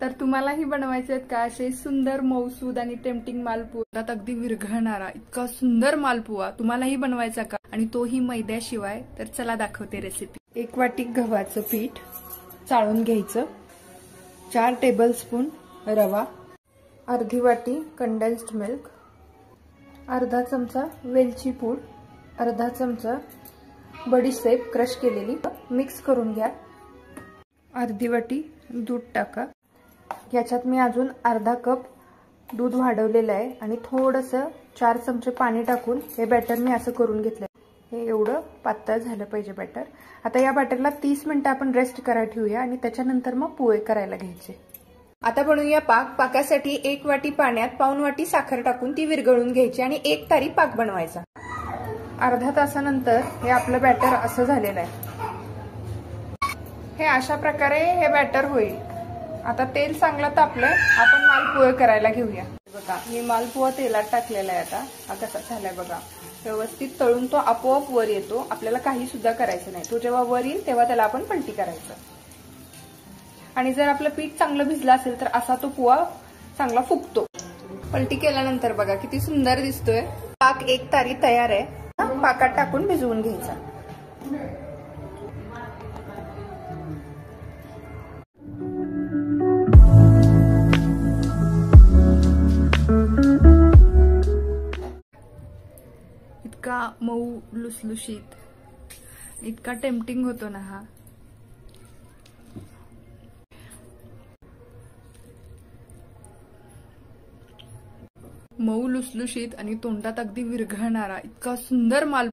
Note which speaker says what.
Speaker 1: तर तुम्हालाही बनवायचे आहेत का असे सुंदर मऊसूद आणि टेम्पटिंग मालपुआ, अगदी विरघळणारा इतका सुंदर मालपुआ तुम्हालाही बनवायचा का, आणि तोही मैद्याशिवाय? तर चला दाखवते रेसिपी। 1 वाटी गव्हाचं पीठ चाळून घ्यायचं, 4 टेबलस्पून रवा, अर्धी वाटी कंडेन्स्ड मिल्क, अर्धा चमचा वेलची पूड, अर्धा चमचा बडीशेप क्रश केलेली, मिक्स करून घ्या। अर्धी वाटी दूध टाका। याच्यात मी अजून अर्धा कप दूध वाढवलेलं आहे आणि थोडंसं 4 चमचे पाणी टाकून हे बॅटर मी असं करून घेतलंय। हे एवढं पातळ झालं पाहिजे बॅटर। आता या बॅटरला 30 मिनिटं आपण रेस्ट करायला ठेवूया आणि त्याच्यानंतर मग पोहे करायला घ्यायचे। आता बनवूया पाक। पाकासाठी 1 वाटी पाण्यात पाऊण वाटी साखर टाकून ती विरघळून घ्यायची आणि 1 तारी पाक बनवायचा। अर्धा तासानंतर हे आपलं बॅटर असं झालेलं आहे। हे अशा प्रकारे हे बॅटर होईल। आता तेल चांगलं तापलं, आपण मालपुआ करायला घेऊया। बघा मी मालपुआ तेलात टाकलेला आहे। आता हा कसा झालाय बघा, व्यवस्थित तळून तो आपोआप वर येतो। आपल्याला काही सुद्धा करायचं नाही, तो जेव्हा वर येईल तेव्हा त्याला आपण पलटी करायचं। आणि जर आपलं पीठ चांगलं भिजलं असेल तर असा तो पुआ चांगला फुगतो। पलटी केल्यानंतर बघा किती सुंदर दिसतोय। पाक 1 तारी तयार आहे। पाकात टाकून भिजवून घ्यायचा। इतका मऊ लुसलुशीत, इतका टेम्पटिंग होतो ना हा। मऊ लुसलुशीत आणि तोंडात अगदी विरघळणारा इतका सुंदर माल